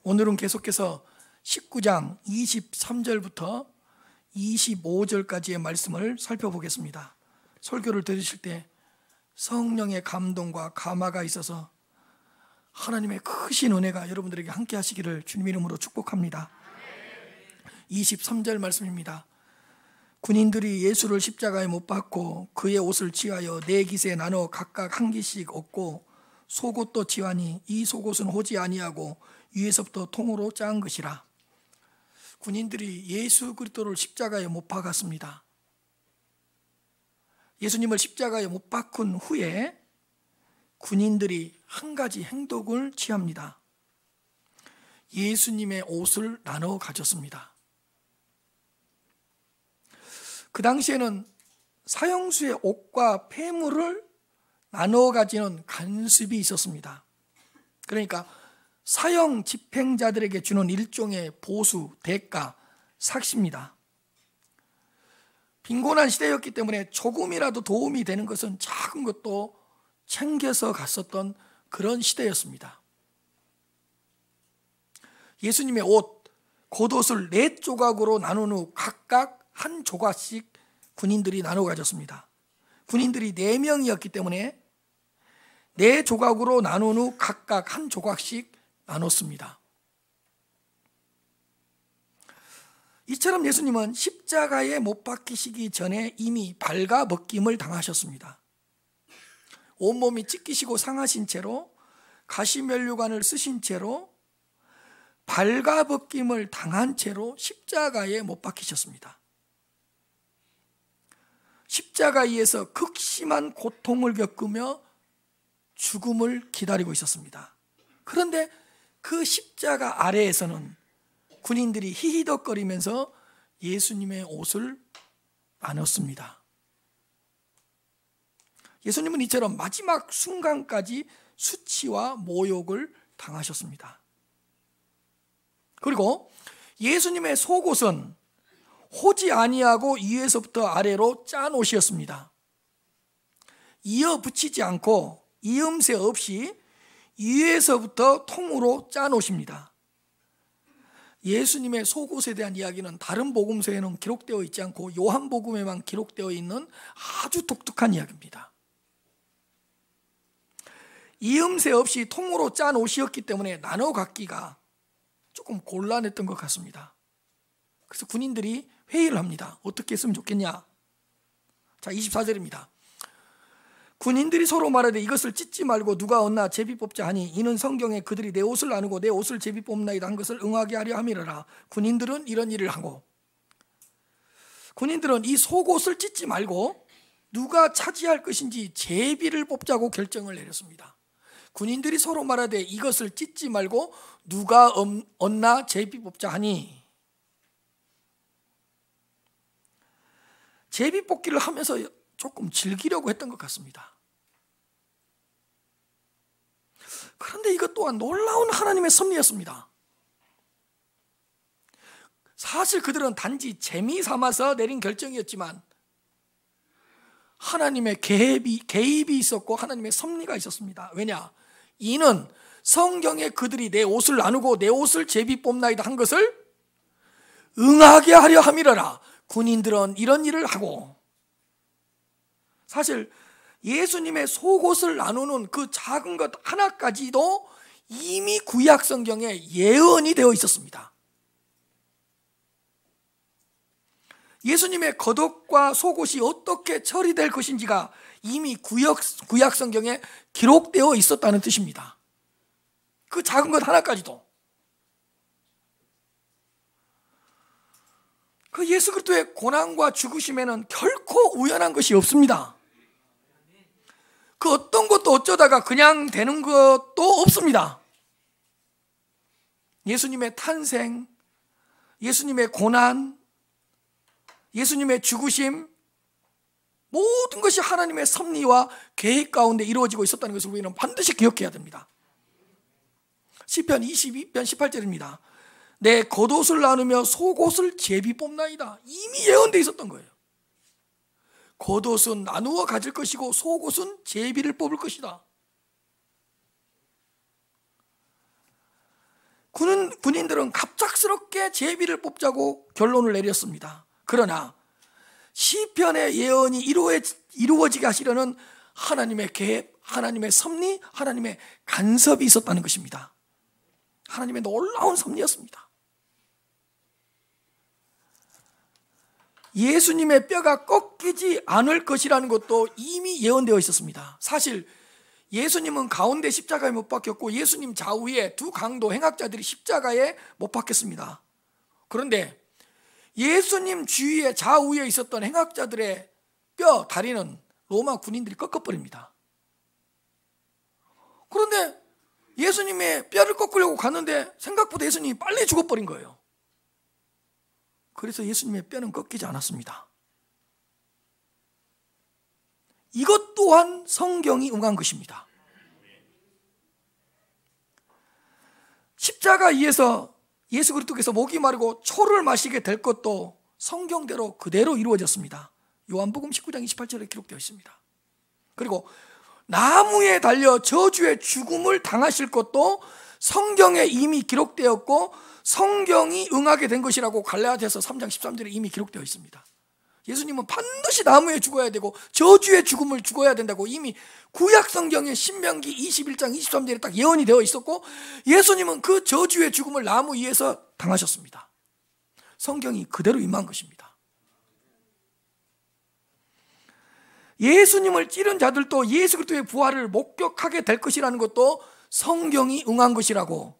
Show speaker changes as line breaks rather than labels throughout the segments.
오늘은 계속해서 19장 23절부터 25절까지의 말씀을 살펴보겠습니다. 설교를 들으실 때 성령의 감동과 감화가 있어서 하나님의 크신 은혜가 여러분들에게 함께 하시기를 주님 이름으로 축복합니다. 23절 말씀입니다. 군인들이 예수를 십자가에 못 박고 그의 옷을 취하여 네 깃에 나눠 각각 한 깃씩 얻고 속옷도 취하니 이 속옷은 호지 아니하고 위에서부터 통으로 짠 것이라. 군인들이 예수 그리스도를 십자가에 못 박았습니다. 예수님을 십자가에 못 박은 후에 군인들이 한 가지 행동을 취합니다. 예수님의 옷을 나눠 가졌습니다. 그 당시에는 사형수의 옷과 폐물을 나눠 가지는 관습이 있었습니다. 그러니까 사형 집행자들에게 주는 일종의 보수, 대가, 삭시입니다. 빈곤한 시대였기 때문에 조금이라도 도움이 되는 것은 작은 것도 챙겨서 갔었던 그런 시대였습니다. 예수님의 옷, 겉옷을 4조각으로 나눈 후 각각 한 조각씩 군인들이 나눠 가졌습니다. 군인들이 4명이었기 때문에 4조각으로 나눈 후 각각 한 조각씩 나눴습니다. 이처럼 예수님은 십자가에 못 박히시기 전에 이미 발가벗김을 당하셨습니다. 온몸이 찢기시고 상하신 채로 가시면류관을 쓰신 채로 발가벗김을 당한 채로 십자가에 못 박히셨습니다. 십자가에서 극심한 고통을 겪으며 죽음을 기다리고 있었습니다. 그런데 그 십자가 아래에서는 군인들이 히히덕거리면서 예수님의 옷을 나눴습니다. 예수님은 이처럼 마지막 순간까지 수치와 모욕을 당하셨습니다. 그리고 예수님의 속옷은 호지 아니하고 위에서부터 아래로 짠 옷이었습니다. 이어 붙이지 않고 이음새 없이 위에서부터 통으로 짠 옷입니다. 예수님의 속옷에 대한 이야기는 다른 복음서에는 기록되어 있지 않고 요한복음에만 기록되어 있는 아주 독특한 이야기입니다. 이음새 없이 통으로 짠 옷이었기 때문에 나눠 갖기가 조금 곤란했던 것 같습니다. 그래서 군인들이 회의를 합니다. 어떻게 했으면 좋겠냐? 자, 24절입니다. 군인들이 서로 말하되 이것을 찢지 말고 누가 얻나 제비 뽑자 하니 이는 성경에 그들이 내 옷을 나누고 내 옷을 제비 뽑나이다 한 것을 응하게 하려 함이라. 군인들은 이런 일을 하고, 군인들은 이 속옷을 찢지 말고 누가 차지할 것인지 제비를 뽑자고 결정을 내렸습니다. 군인들이 서로 말하되 이것을 찢지 말고 누가 얻나 제비 뽑자 하니, 제비 뽑기를 하면서 조금 즐기려고 했던 것 같습니다. 그런데 이것 또한 놀라운 하나님의 섭리였습니다. 사실 그들은 단지 재미 삼아서 내린 결정이었지만 하나님의 개입이 있었고 하나님의 섭리가 있었습니다. 왜냐? 이는 성경에 그들이 내 옷을 나누고 내 옷을 제비 뽑나이다 한 것을 응하게 하려 함이라라. 군인들은 이런 일을 하고, 사실 예수님의 속옷을 나누는 그 작은 것 하나까지도 이미 구약 성경에 예언이 되어 있었습니다. 예수님의 겉옷과 속옷이 어떻게 처리될 것인지가 이미 구약 성경에 기록되어 있었다는 뜻입니다. 그 작은 것 하나까지도. 그 예수 그리스도의 고난과 죽으심에는 결코 우연한 것이 없습니다. 그 어떤 것도 어쩌다가 그냥 되는 것도 없습니다. 예수님의 탄생, 예수님의 고난, 예수님의 죽으심, 모든 것이 하나님의 섭리와 계획 가운데 이루어지고 있었다는 것을 우리는 반드시 기억해야 됩니다. 시편 22편 18절입니다. 내 겉옷을 나누며 속옷을 제비 뽑나이다. 이미 예언되어 있었던 거예요. 겉옷은 나누어 가질 것이고 속옷은 제비를 뽑을 것이다. 군인들은 갑작스럽게 제비를 뽑자고 결론을 내렸습니다. 그러나 시편의 예언이 이루어지게 하시려는 하나님의 계획, 하나님의 섭리, 하나님의 간섭이 있었다는 것입니다. 하나님의 놀라운 섭리였습니다. 예수님의 뼈가 꺾이지 않을 것이라는 것도 이미 예언되어 있었습니다. 사실 예수님은 가운데 십자가에 못 박혔고 예수님 좌우에 두 강도 행악자들이 십자가에 못 박혔습니다. 그런데 예수님 주위에 좌우에 있었던 행악자들의 뼈, 다리는 로마 군인들이 꺾어버립니다. 그런데 예수님의 뼈를 꺾으려고 갔는데 생각보다 예수님이 빨리 죽어버린 거예요. 그래서 예수님의 뼈는 꺾이지 않았습니다. 이것 또한 성경이 응한 것입니다. 십자가 위에서 예수 그리스도께서 목이 마르고 초를 마시게 될 것도 성경대로 그대로 이루어졌습니다. 요한복음 19장 28절에 기록되어 있습니다. 그리고 나무에 달려 저주의 죽음을 당하실 것도 성경에 이미 기록되었고 성경이 응하게 된 것이라고 갈라디아서 3장 13절에 이미 기록되어 있습니다. 예수님은 반드시 나무에 죽어야 되고 저주의 죽음을 죽어야 된다고 이미 구약 성경의 신명기 21장 23절에 딱 예언이 되어 있었고 예수님은 그 저주의 죽음을 나무 위에서 당하셨습니다. 성경이 그대로 임한 것입니다. 예수님을 찌른 자들도 예수 그리스도의 부활을 목격하게 될 것이라는 것도 성경이 응한 것이라고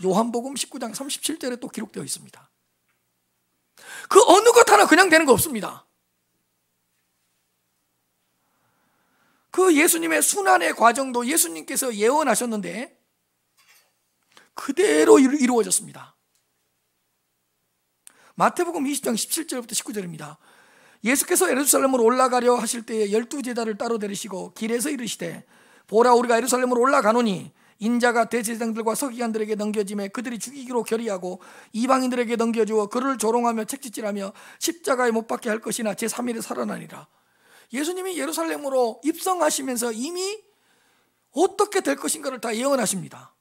요한복음 19장 37절에 또 기록되어 있습니다. 그 어느 것 하나 그냥 되는 거 없습니다. 그 예수님의 순환의 과정도 예수님께서 예언하셨는데 그대로 이루어졌습니다. 마태복음 20장 17절부터 19절입니다. 예수께서 예루살렘으로 올라가려 하실 때에 12제자를 따로 데리시고 길에서 이르시되 보라 우리가 예루살렘으로 올라가노니 인자가 대제사장들과 서기관들에게 넘겨짐에 그들이 죽이기로 결의하고 이방인들에게 넘겨주어 그를 조롱하며 책짓질하며 십자가에 못 박게 할 것이나 제3일에 살아나리라. 예수님이 예루살렘으로 입성하시면서 이미 어떻게 될 것인가를 다 예언하십니다.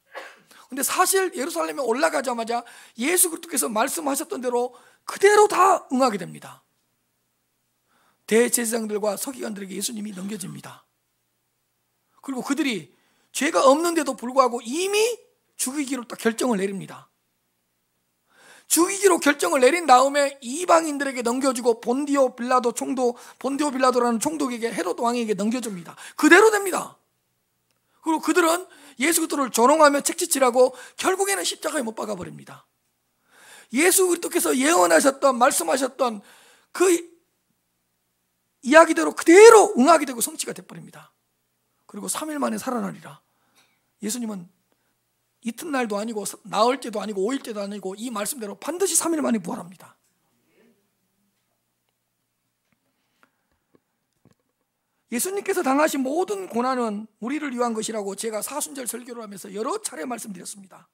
근데 사실 예루살렘에 올라가자마자 예수 그리스도께서 말씀하셨던 대로 그대로 다 응하게 됩니다. 대제사장들과 서기관들에게 예수님이 넘겨집니다. 그리고 그들이 죄가 없는데도 불구하고 이미 죽이기로 딱 결정을 내립니다. 죽이기로 결정을 내린 다음에 이방인들에게 넘겨주고 본디오 빌라도라는 총독에게 헤롯 왕에게 넘겨줍니다. 그대로 됩니다. 그리고 그들은 예수 그리스도를 조롱하며 책짓질하고 결국에는 십자가에 못 박아 버립니다. 예수 그리스도께서 예언하셨던 말씀하셨던 그 이야기대로 그대로 응하게 되고 성취가 돼버립니다. 그리고 3일 만에 살아나리라. 예수님은 이튿날도 아니고 나흘째도 아니고 5일째도 아니고 이 말씀대로 반드시 3일 만에 부활합니다. 예수님께서 당하신 모든 고난은 우리를 위한 것이라고 제가 사순절 설교를 하면서 여러 차례 말씀드렸습니다.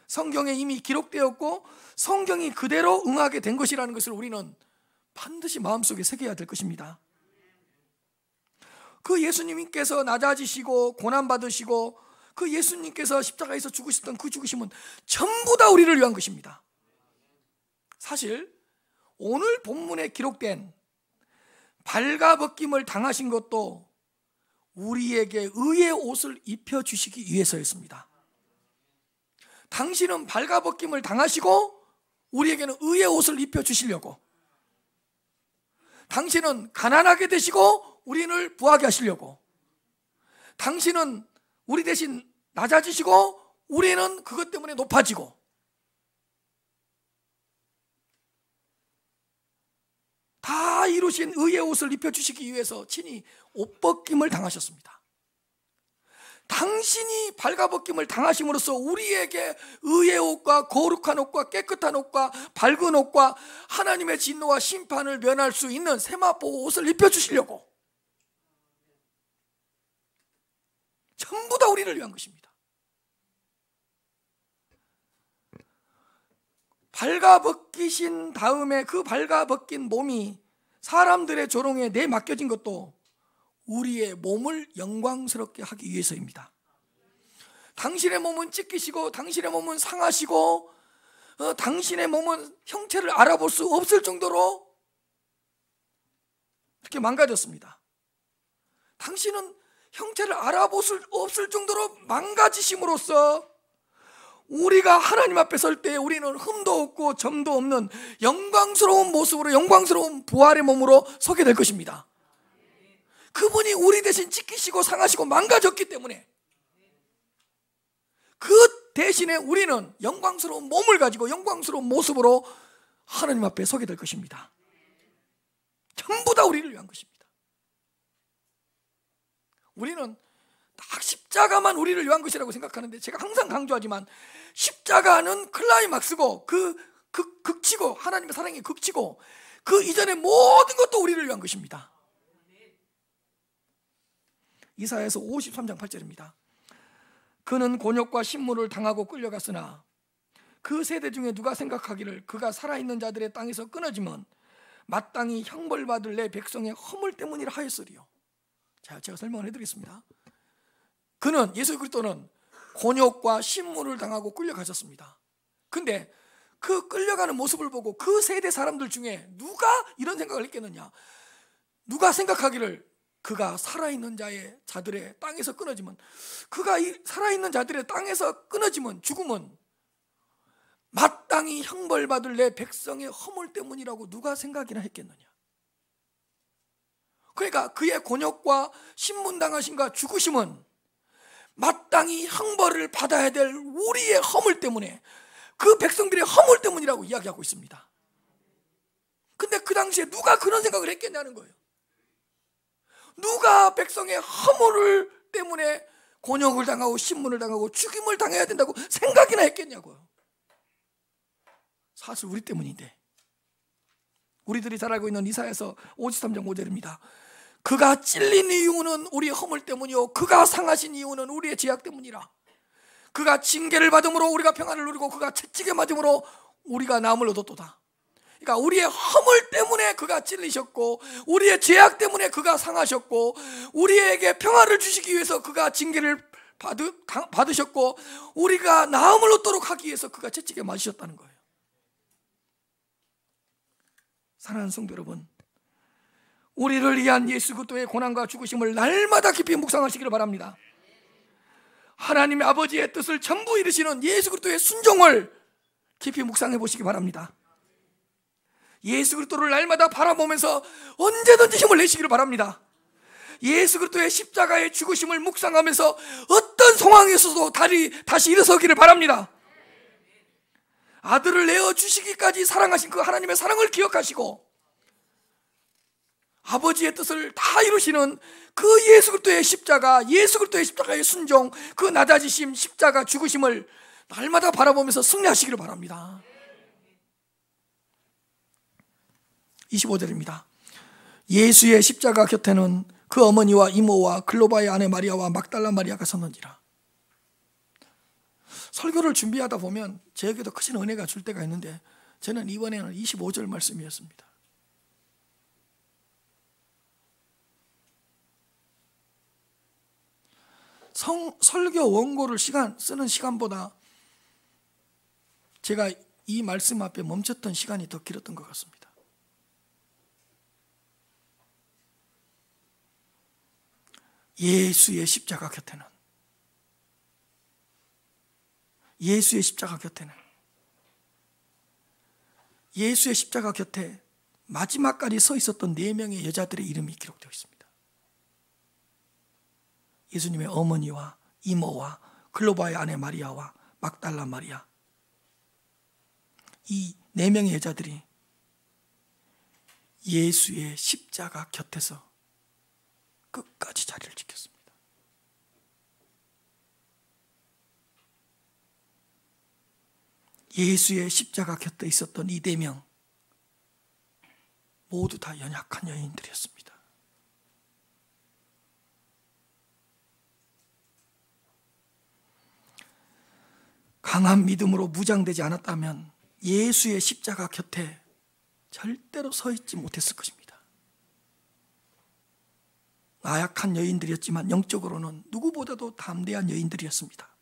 성경에 이미 기록되었고 성경이 그대로 응하게 된 것이라는 것을 우리는 반드시 마음속에 새겨야 될 것입니다. 그 예수님께서 낮아지시고 고난받으시고 그 예수님께서 십자가에서 죽으셨던 그 죽으심은 전부 다 우리를 위한 것입니다. 사실 오늘 본문에 기록된 발가벗김을 당하신 것도 우리에게 의의 옷을 입혀주시기 위해서였습니다. 당신은 발가벗김을 당하시고 우리에게는 의의 옷을 입혀주시려고, 당신은 가난하게 되시고 우리를 부하게 하시려고, 당신은 우리 대신 낮아지시고 우리는 그것 때문에 높아지고, 다 이루신 의의 옷을 입혀주시기 위해서 친히 옷벗김을 당하셨습니다. 당신이 발가벗김을 당하심으로써 우리에게 의의 옷과 거룩한 옷과 깨끗한 옷과 밝은 옷과 하나님의 진노와 심판을 면할 수 있는 세마포 옷을 입혀주시려고, 전부 다 우리를 위한 것입니다. 발가벗기신 다음에 그 발가벗긴 몸이 사람들의 조롱에 내맡겨진 것도 우리의 몸을 영광스럽게 하기 위해서입니다. 당신의 몸은 찢기시고 당신의 몸은 상하시고 당신의 몸은 형체를 알아볼 수 없을 정도로 이렇게 망가졌습니다. 당신은 형체를 알아볼 수 없을 정도로 망가지심으로써 우리가 하나님 앞에 설 때 우리는 흠도 없고 점도 없는 영광스러운 모습으로, 영광스러운 부활의 몸으로 서게 될 것입니다. 그분이 우리 대신 찢기시고 상하시고 망가졌기 때문에 그 대신에 우리는 영광스러운 몸을 가지고 영광스러운 모습으로 하나님 앞에 서게 될 것입니다. 전부 다 우리를 위한 것입니다. 우리는 딱 십자가만 우리를 위한 것이라고 생각하는데, 제가 항상 강조하지만 십자가는 클라이막스고 그 극치고, 하나님의 사랑의 극치고 그 이전의 모든 것도 우리를 위한 것입니다. 이사야서 53장 8절입니다. 그는 곤욕과 신문을 당하고 끌려갔으나 그 세대 중에 누가 생각하기를 그가 살아있는 자들의 땅에서 끊어지면 마땅히 형벌받을 내 백성의 허물 때문이라 하였으리요. 자, 제가 설명을 해드리겠습니다. 그는, 예수 그리스도는 곤욕과 신문을 당하고 끌려가셨습니다. 근데 그 끌려가는 모습을 보고 그 세대 사람들 중에 누가 이런 생각을 했겠느냐? 누가 생각하기를 그가 살아있는 자들의 땅에서 끊어지면, 그가 살아있는 자들의 땅에서 끊어지면, 죽으면 마땅히 형벌받을 내 백성의 허물 때문이라고 누가 생각이나 했겠느냐? 그러니까 그의 곤욕과 신문당하심과 죽으심은 마땅히 형벌을 받아야 될 우리의 허물 때문에, 그 백성들의 허물 때문이라고 이야기하고 있습니다. 근데 그 당시에 누가 그런 생각을 했겠냐는 거예요. 누가 백성의 허물을 때문에 곤욕을 당하고 신문을 당하고 죽임을 당해야 된다고 생각이나 했겠냐고요. 사실 우리 때문인데. 우리들이 잘 알고 있는 이사야서 53장 5절입니다. 그가 찔린 이유는 우리의 허물 때문이요 그가 상하신 이유는 우리의 죄악 때문이라. 그가 징계를 받음으로 우리가 평안을 누리고 그가 채찍에 맞음으로 우리가 나음을 얻었도다. 그러니까 우리의 허물 때문에 그가 찔리셨고, 우리의 죄악 때문에 그가 상하셨고, 우리에게 평화를 주시기 위해서 그가 징계를 받으셨고, 우리가 나음을 얻도록 하기 위해서 그가 채찍에 맞으셨다는 거예요. 사랑하는 성도 여러분, 우리를 위한 예수 그리스도의 고난과 죽으심을 날마다 깊이 묵상하시기를 바랍니다. 하나님의 아버지의 뜻을 전부 이루시는 예수 그리스도의 순종을 깊이 묵상해 보시기 바랍니다. 예수 그리스도를 날마다 바라보면서 언제든지 힘을 내시기를 바랍니다. 예수 그리스도의 십자가의 죽으심을 묵상하면서 어떤 상황에서도 다시 일어서기를 바랍니다. 아들을 내어주시기까지 사랑하신 그 하나님의 사랑을 기억하시고 아버지의 뜻을 다 이루시는 그 예수 그리스도의 십자가, 예수 그리스도의 십자가의 순종, 그 낮아지심, 십자가 죽으심을 날마다 바라보면서 승리하시기를 바랍니다. 25절입니다. 예수의 십자가 곁에는 그 어머니와 이모와 글로바의 아내 마리아와 막달라 마리아가 섰는지라. 설교를 준비하다 보면 저에게도 크신 은혜가 줄 때가 있는데, 저는 이번에는 25절 말씀이었습니다. 설교 원고를 쓰는 시간보다 제가 이 말씀 앞에 멈췄던 시간이 더 길었던 것 같습니다. 예수의 십자가 곁에는, 예수의 십자가 곁에는, 예수의 십자가 곁에 마지막까지 서 있었던 4명의 여자들의 이름이 기록되어 있습니다. 예수님의 어머니와 이모와 글로바의 아내 마리아와 막달라 마리아, 이 4명의 여자들이 예수의 십자가 곁에서 끝까지 자리를 지켰습니다. 예수의 십자가 곁에 있었던 이 4명 모두 다 연약한 여인들이었습니다. 강한 믿음으로 무장되지 않았다면 예수의 십자가 곁에 절대로 서 있지 못했을 것입니다. 나약한 여인들이었지만 영적으로는 누구보다도 담대한 여인들이었습니다.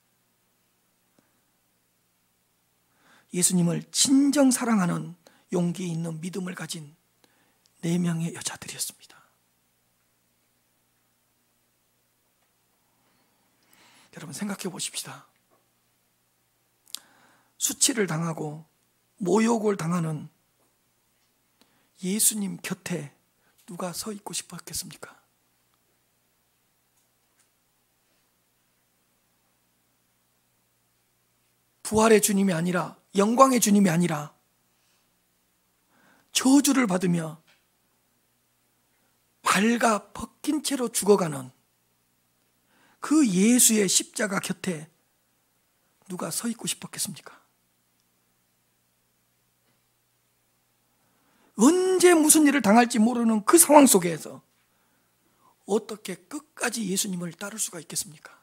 예수님을 진정 사랑하는 용기 있는 믿음을 가진 4명의 여자들이었습니다. 여러분 생각해 보십시다. 수치를 당하고 모욕을 당하는 예수님 곁에 누가 서 있고 싶었겠습니까? 부활의 주님이 아니라, 영광의 주님이 아니라 저주를 받으며 발가 벗긴 채로 죽어가는 그 예수의 십자가 곁에 누가 서 있고 싶었겠습니까? 언제 무슨 일을 당할지 모르는 그 상황 속에서 어떻게 끝까지 예수님을 따를 수가 있겠습니까?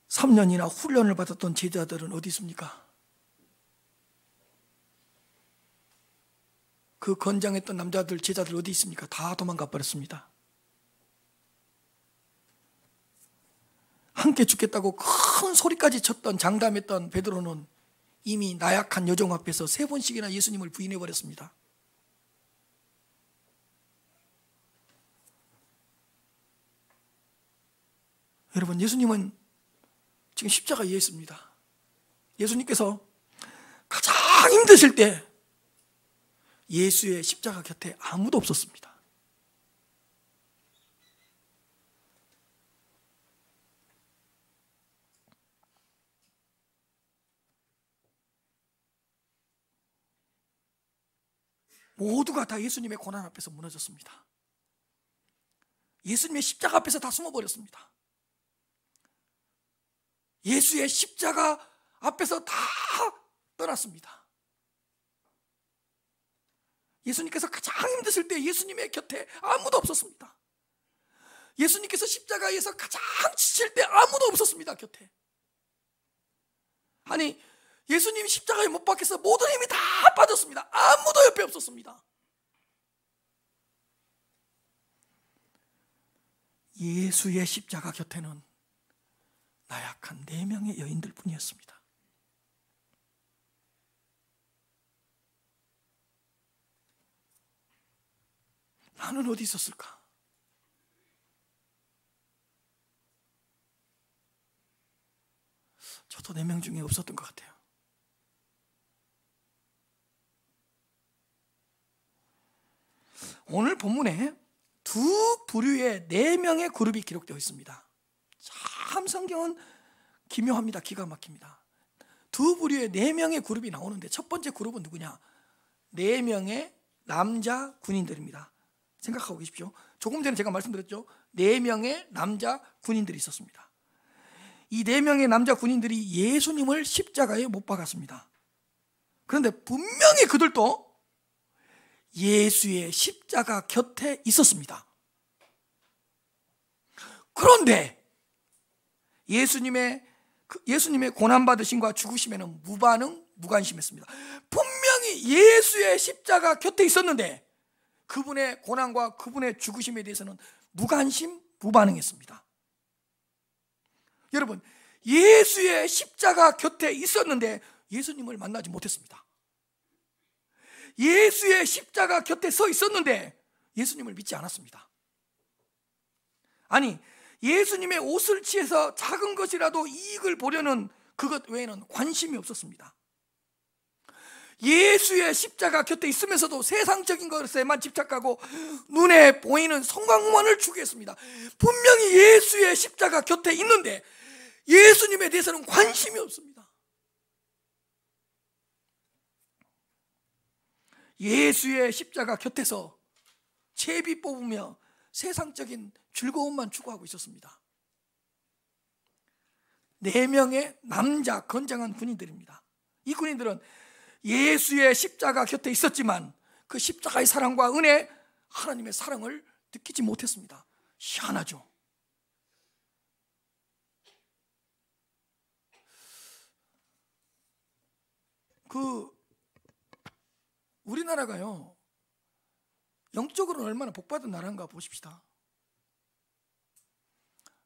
(3년이나) 훈련을 받았던 제자들은 어디 있습니까? 그 건장했던 남자들, 제자들 어디 있습니까? 다 도망가 버렸습니다. 함께 죽겠다고 큰 소리까지 쳤던, 장담했던 베드로는 이미 나약한 여종 앞에서 3번씩이나 예수님을 부인해 버렸습니다. 여러분, 예수님은 지금 십자가 위에 있습니다. 예수님께서 가장 힘드실 때 예수의 십자가 곁에 아무도 없었습니다. 모두가 다 예수님의 고난 앞에서 무너졌습니다. 예수님의 십자가 앞에서 다 숨어버렸습니다. 예수의 십자가 앞에서 다 떠났습니다. 예수님께서 가장 힘드실 때 예수님의 곁에 아무도 없었습니다. 예수님께서 십자가에서 가장 지칠 때 아무도 없었습니다. 곁에. 아니, 예수님이 십자가에 못 박혀서 모든 힘이 다 빠졌습니다. 아무도 옆에 없었습니다. 예수의 십자가 곁에는 나약한 4명의 여인들 뿐이었습니다. 나는 어디 있었을까? 저도 4명 중에 없었던 것 같아요. 오늘 본문에 두 부류의 4명의 그룹이 기록되어 있습니다. 참 성경은 기묘합니다. 기가 막힙니다. 두 부류의 4명의 그룹이 나오는데 첫 번째 그룹은 누구냐? 4명의 남자 군인들입니다. 생각하고 계십시오. 조금 전에 제가 말씀드렸죠. 4명의 남자 군인들이 있었습니다. 이 4명의 남자 군인들이 예수님을 십자가에 못 박았습니다. 그런데 분명히 그들도 예수의 십자가 곁에 있었습니다. 그런데 예수님의 고난받으심과 죽으심에는 무반응, 무관심했습니다. 분명히 예수의 십자가 곁에 있었는데 그분의 고난과 그분의 죽으심에 대해서는 무관심, 무반응했습니다. 여러분, 예수의 십자가 곁에 있었는데 예수님을 만나지 못했습니다. 예수의 십자가 곁에 서 있었는데 예수님을 믿지 않았습니다. 아니, 예수님의 옷을 취해서 작은 것이라도 이익을 보려는 그것 외에는 관심이 없었습니다. 예수의 십자가 곁에 있으면서도 세상적인 것에만 집착하고 눈에 보이는 성광만을 추구했습니다. 분명히 예수의 십자가 곁에 있는데 예수님에 대해서는 관심이 없습니다. 예수의 십자가 곁에서 제비 뽑으며 세상적인 즐거움만 추구하고 있었습니다. 4명의 남자 건장한 군인들입니다. 이 군인들은 예수의 십자가 곁에 있었지만 그 십자가의 사랑과 은혜, 하나님의 사랑을 느끼지 못했습니다. 희한하죠. 우리나라가요, 영적으로는 얼마나 복받은 나라인가 보십시다.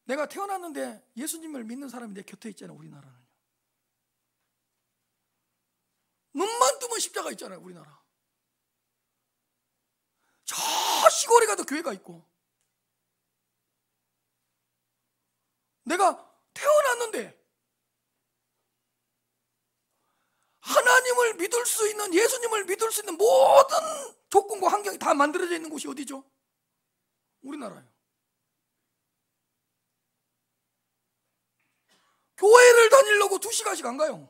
내가 태어났는데 예수님을 믿는 사람이 내 곁에 있잖아요. 우리나라는요. 눈만 뜨면 십자가 있잖아요. 우리나라. 저 시골에 가도 교회가 있고, 내가 태어났는데 하나님을 믿을 수 있는, 예수님을 믿을 수 있는 모든 조건과 환경이 다 만들어져 있는 곳이 어디죠? 우리나라예요. 교회를 다니려고 2시간씩 안 가요.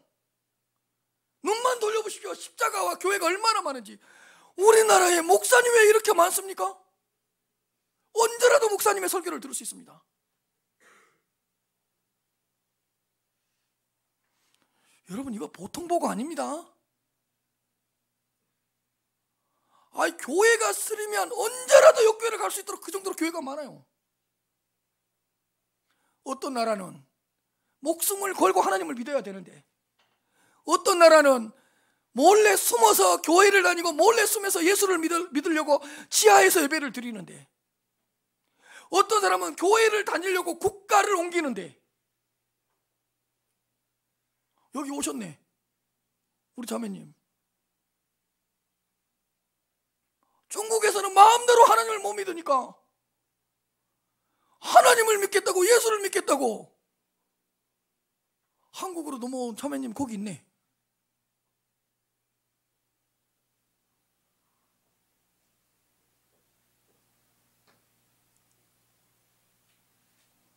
눈만 돌려보십시오. 십자가와 교회가 얼마나 많은지. 우리나라에 목사님 왜 이렇게 많습니까? 언제라도 목사님의 설교를 들을 수 있습니다. 여러분, 이거 보통 보고 아닙니다. 아이, 교회가 쓰리면 언제라도 역교회를 갈 수 있도록 그 정도로 교회가 많아요. 어떤 나라는 목숨을 걸고 하나님을 믿어야 되는데, 어떤 나라는 몰래 숨어서 교회를 다니고 몰래 숨어서 예수를 믿으려고 지하에서 예배를 드리는데, 어떤 사람은 교회를 다니려고 국가를 옮기는데, 여기 오셨네, 우리 자매님. 중국에서는 마음대로 하나님을 못 믿으니까 하나님을 믿겠다고, 예수를 믿겠다고 한국으로 넘어온 자매님 거기 있네.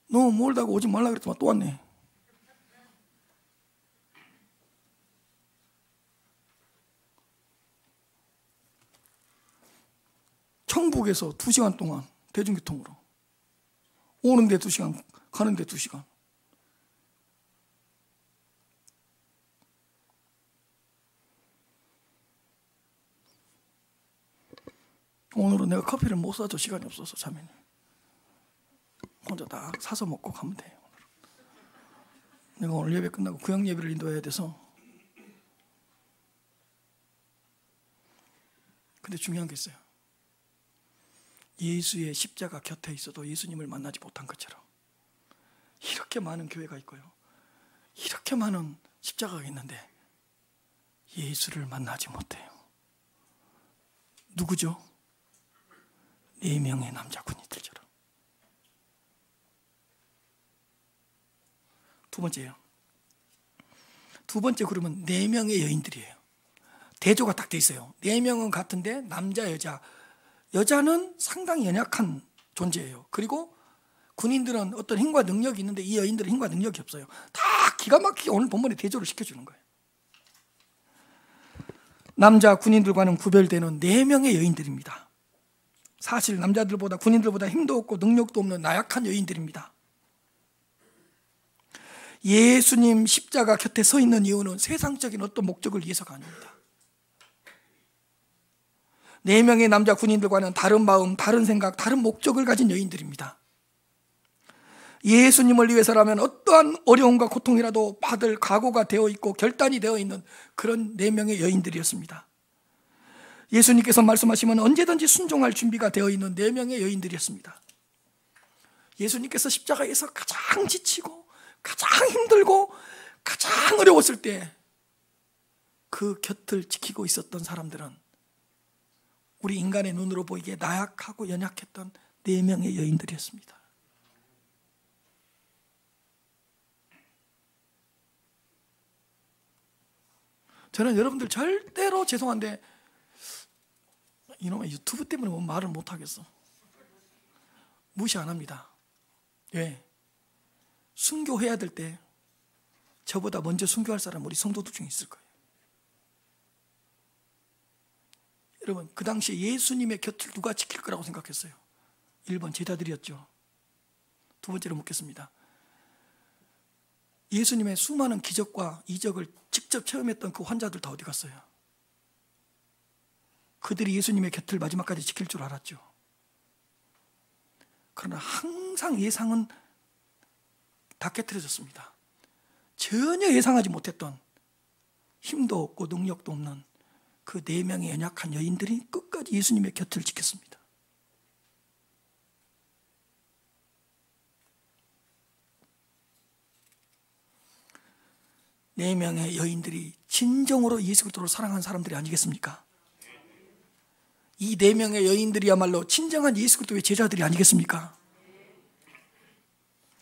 너무 멀다고 오지 말라 그랬더만 또 왔네. 청북에서 2시간 동안 대중교통으로 오는데 2시간, 가는데 2시간. 오늘은 내가 커피를 못 사줘. 시간이 없어서. 자매님 혼자 다 사서 먹고 가면 돼. 내가 오늘 예배 끝나고 구역 예배를 인도해야 돼서. 근데 중요한 게 있어요. 예수의 십자가 곁에 있어도 예수님을 만나지 못한 것처럼 이렇게 많은 교회가 있고요, 이렇게 많은 십자가가 있는데 예수를 만나지 못해요. 누구죠? 4명의 남자 군인들처럼. 두 번째요. 두 번째 그룹은 4명의 여인들이에요. 대조가 딱 돼 있어요. 4명은 같은데 남자, 여자. 여자는 상당히 연약한 존재예요. 그리고 군인들은 어떤 힘과 능력이 있는데 이 여인들은 힘과 능력이 없어요. 다 기가 막히게 오늘 본문에 대조를 시켜주는 거예요. 남자 군인들과는 구별되는 4명의 여인들입니다. 사실 남자들보다, 군인들보다 힘도 없고 능력도 없는 나약한 여인들입니다. 예수님 십자가 곁에 서 있는 이유는 세상적인 어떤 목적을 위해서가 아닙니다. 4명의 남자 군인들과는 다른 마음, 다른 생각, 다른 목적을 가진 여인들입니다. 예수님을 위해서라면 어떠한 어려움과 고통이라도 받을 각오가 되어 있고 결단이 되어 있는 그런 4명의 여인들이었습니다. 예수님께서 말씀하시면 언제든지 순종할 준비가 되어 있는 4명의 여인들이었습니다. 예수님께서 십자가에서 가장 지치고 가장 힘들고 가장 어려웠을 때 그 곁을 지키고 있었던 사람들은 우리 인간의 눈으로 보이기에 나약하고 연약했던 4명의 여인들이었습니다. 저는 여러분들 절대로 죄송한데 이놈의 유튜브 때문에 뭐 말을 못하겠어. 무시 안 합니다. 왜? 순교해야 될 때 저보다 먼저 순교할 사람 우리 성도들 중에 있을 거예요. 여러분, 그 당시에 예수님의 곁을 누가 지킬 거라고 생각했어요? 1번 제자들이었죠. 두 번째로 묻겠습니다. 예수님의 수많은 기적과 이적을 직접 체험했던 그 환자들 다 어디 갔어요? 그들이 예수님의 곁을 마지막까지 지킬 줄 알았죠. 그러나 항상 예상은 다 깨트려졌습니다. 전혀 예상하지 못했던, 힘도 없고 능력도 없는 그 4명의 연약한 여인들이 끝까지 예수님의 곁을 지켰습니다. 4명의 여인들이 진정으로 예수 그리스도를 사랑하는 사람들이 아니겠습니까? 이 4명의 여인들이야말로 진정한 예수 그리스도의 제자들이 아니겠습니까?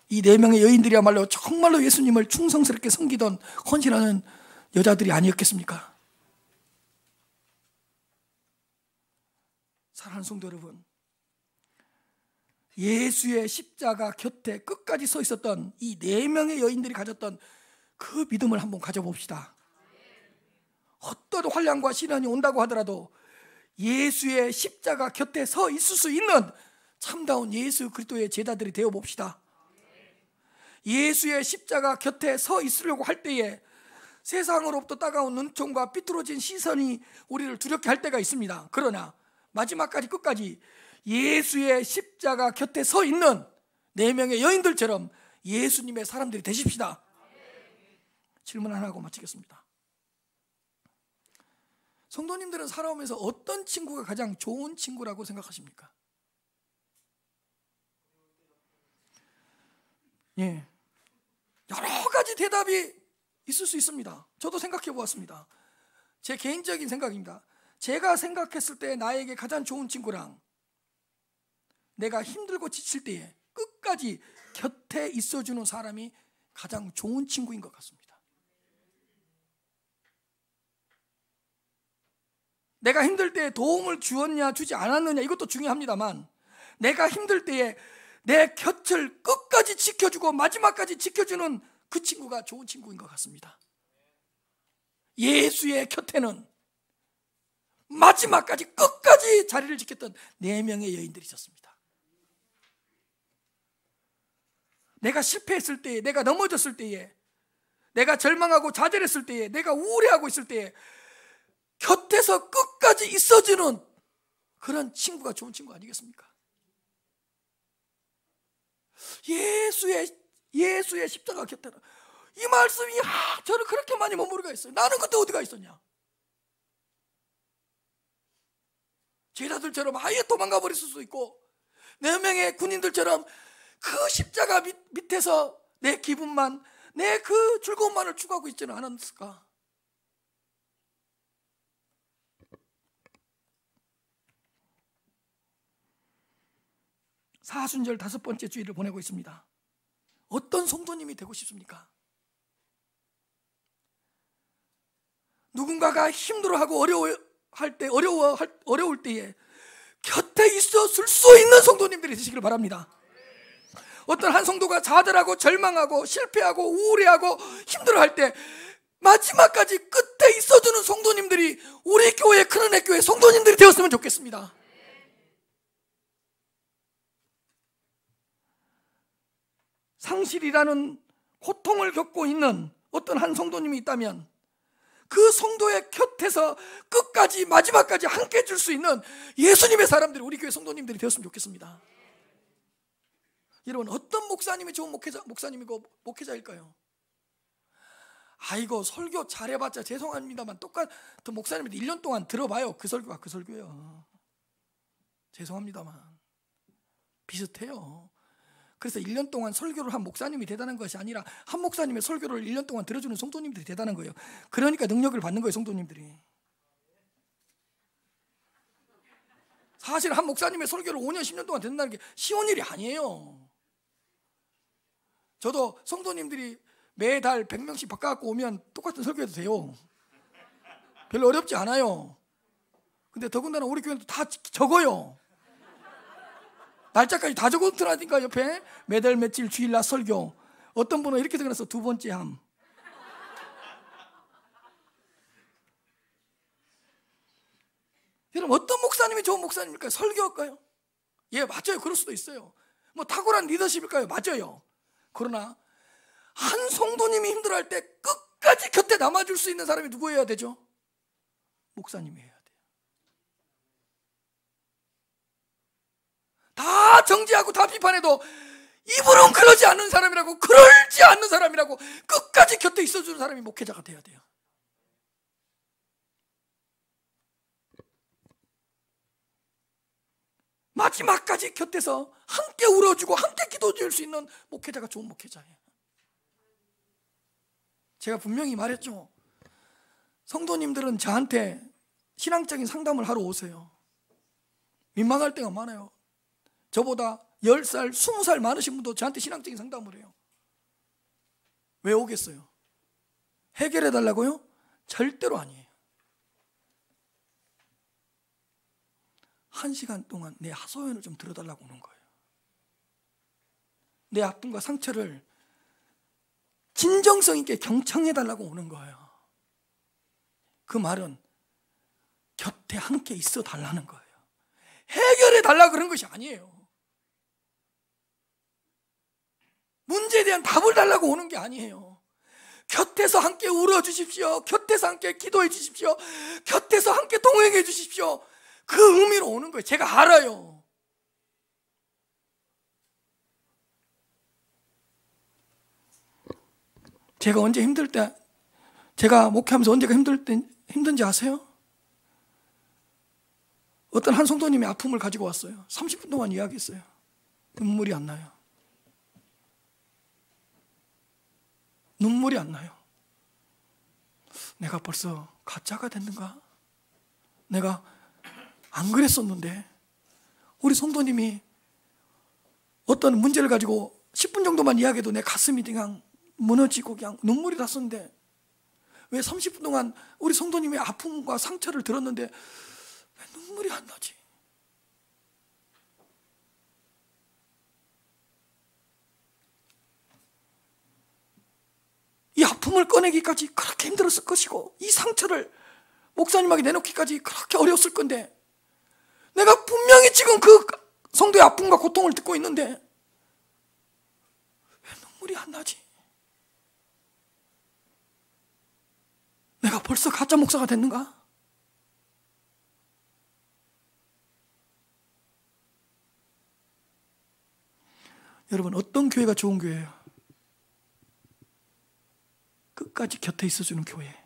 이 4명의 여인들이야말로 정말로 예수님을 충성스럽게 섬기던 헌신하는 여자들이 아니었겠습니까? 사랑하는 성도 여러분, 예수의 십자가 곁에 끝까지 서 있었던 이 4명의 여인들이 가졌던 그 믿음을 한번 가져봅시다. 어떤 환난과 시련이 온다고 하더라도 예수의 십자가 곁에 서 있을 수 있는 참다운 예수 그리스도의 제자들이 되어 봅시다. 예수의 십자가 곁에 서 있으려고 할 때에 세상으로부터 따가운 눈총과 삐뚤어진 시선이 우리를 두렵게 할 때가 있습니다. 그러나 마지막까지 끝까지 예수의 십자가 곁에 서 있는 4명의 여인들처럼 예수님의 사람들이 되십시다. 질문 하나 하고 마치겠습니다. 성도님들은 살아오면서 어떤 친구가 가장 좋은 친구라고 생각하십니까? 예, 여러 가지 대답이 있을 수 있습니다. 저도 생각해 보았습니다. 제 개인적인 생각입니다. 제가 생각했을 때 나에게 가장 좋은 친구랑 내가 힘들고 지칠 때에 끝까지 곁에 있어주는 사람이 가장 좋은 친구인 것 같습니다. 내가 힘들 때에 도움을 주었냐 주지 않았느냐 이것도 중요합니다만, 내가 힘들 때에 내 곁을 끝까지 지켜주고 마지막까지 지켜주는 그 친구가 좋은 친구인 것 같습니다. 예수의 곁에는 마지막까지 끝까지 자리를 지켰던 4명의 여인들이 있었습니다. 내가 실패했을 때에, 내가 넘어졌을 때에, 내가 절망하고 좌절했을 때에, 내가 우울해하고 있을 때에 곁에서 끝까지 있어주는 그런 친구가 좋은 친구 아니겠습니까? 예수의 십자가 곁에는, 이 말씀이 저를 그렇게 많이 머무르게 했어요. 나는 그때 어디가 있었냐? 제자들처럼 아예 도망가 버릴 수도 있고, 4명의 군인들처럼 그 십자가 밑에서 내 기분만, 내 그 즐거움만을 추구하고 있지는 않았을까? 사순절 5번째 주일을 보내고 있습니다. 어떤 성도님이 되고 싶습니까? 누군가가 힘들어하고 어려울 때에 곁에 있어 줄 수 있는 성도님들이 되시길 바랍니다. 어떤 한 성도가 좌절하고 절망하고 실패하고 우울해하고 힘들어할 때 마지막까지 끝에 있어주는 성도님들이 우리 교회, 큰은혜 교회 성도님들이 되었으면 좋겠습니다. 상실이라는 고통을 겪고 있는 어떤 한 성도님이 있다면 그 성도의 곁에서 끝까지 마지막까지 함께 해줄 수 있는 예수님의 사람들이 우리 교회 성도님들이 되었으면 좋겠습니다. 여러분, 어떤 목사님이 좋은 목사님이고 목회자일까요? 아이고, 설교 잘해봤자 죄송합니다만 똑같은 목사님한테 1년 동안 들어봐요. 그 설교가 그 설교예요. 죄송합니다만 비슷해요. 그래서 1년 동안 설교를 한 목사님이 대단한 것이 아니라 한 목사님의 설교를 1년 동안 들어주는 성도님들이 대단한 거예요. 그러니까 능력을 받는 거예요, 성도님들이. 사실 한 목사님의 설교를 5년, 10년 동안 듣는다는 게 쉬운 일이 아니에요. 저도 성도님들이 매달 100명씩 바꿔갖고 오면 똑같은 설교해도 돼요. 별로 어렵지 않아요. 근데 더군다나 우리 교회는 다 적어요. 날짜까지 다 적어놓더라니까. 옆에 매달 며칠 주일날 설교. 어떤 분은 이렇게 적어놨어. 2번째 함. 여러분, 어떤 목사님이 좋은 목사님일까요? 설교할까요? 예, 맞아요. 그럴 수도 있어요. 뭐 탁월한 리더십일까요? 맞아요. 그러나 한 성도님이 힘들어할 때 끝까지 곁에 남아줄 수 있는 사람이 누구여야 되죠? 목사님이어야 돼요. 다 정죄하고 다 비판해도 이분은 그러지 않는 사람이라고, 그러지 않는 사람이라고 끝까지 곁에 있어주는 사람이 목회자가 돼야 돼요. 마지막까지 곁에서 함께 울어주고 함께 기도해 줄 수 있는 목회자가 좋은 목회자예요. 제가 분명히 말했죠. 성도님들은 저한테 신앙적인 상담을 하러 오세요. 민망할 때가 많아요. 저보다 10살, 20살 많으신 분도 저한테 신앙적인 상담을 해요. 왜 오겠어요? 해결해 달라고요? 절대로 아니에요. 1시간 동안 내 하소연을 좀 들어달라고 오는 거예요. 내 아픔과 상처를 진정성 있게 경청해 달라고 오는 거예요. 그 말은 곁에 함께 있어 달라는 거예요. 해결해 달라고 그런 것이 아니에요. 문제에 대한 답을 달라고 오는 게 아니에요. 곁에서 함께 울어주십시오. 곁에서 함께 기도해 주십시오. 곁에서 함께 동행해 주십시오. 그 의미로 오는 거예요. 제가 알아요. 제가 언제 힘들 때, 제가 목회하면서 언제가 힘든지 아세요? 어떤 한 성도님이 아픔을 가지고 왔어요. 30분 동안 이야기했어요. 눈물이 안 나요. 눈물이 안 나요. 내가 벌써 가짜가 됐는가? 내가 안 그랬었는데. 우리 성도님이 어떤 문제를 가지고 10분 정도만 이야기해도 내 가슴이 그냥 무너지고 그냥 눈물이 났었는데, 왜 30분 동안 우리 성도님의 아픔과 상처를 들었는데 왜 눈물이 안 나지? 이 아픔을 꺼내기까지 그렇게 힘들었을 것이고, 이 상처를 목사님에게 내놓기까지 그렇게 어려웠을 건데, 내가 분명히 지금 그 성도의 아픔과 고통을 듣고 있는데 왜 눈물이 안 나지? 내가 벌써 가짜 목사가 됐는가? 여러분, 어떤 교회가 좋은 교회예요? 끝까지 곁에 있어주는 교회.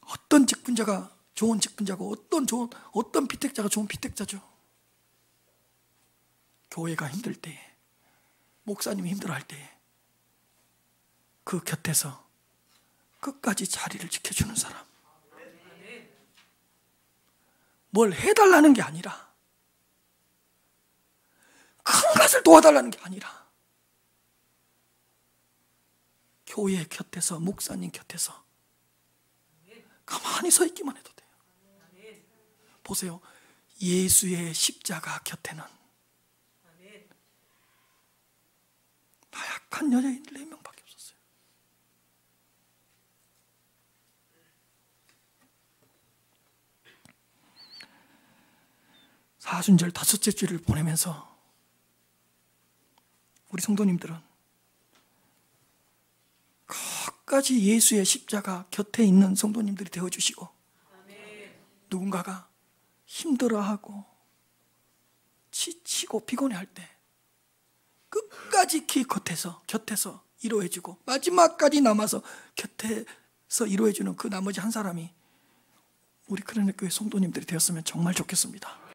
어떤 직분자가 좋은 직분자고, 어떤 피택자가 좋은 피택자죠? 교회가 힘들 때에, 목사님이 힘들어할 때에 그 곁에서 끝까지 자리를 지켜주는 사람. 뭘 해달라는 게 아니라, 큰 것을 도와달라는 게 아니라, 교회 곁에서, 목사님 곁에서 가만히 서 있기만 해도 돼요. 보세요. 예수의 십자가 곁에는 나약한 여자인 4명밖에 없었어요. 사순절 5째 주일을 보내면서 우리 성도님들은 끝까지 예수의 십자가 곁에 있는 성도님들이 되어주시고, 누군가가 힘들어하고 지치고 피곤해할 때 끝까지 곁에서 위로해주고, 마지막까지 남아서 곁에서 위로해주는 그 나머지 한 사람이 우리 크레네 교회 성도님들이 되었으면 정말 좋겠습니다.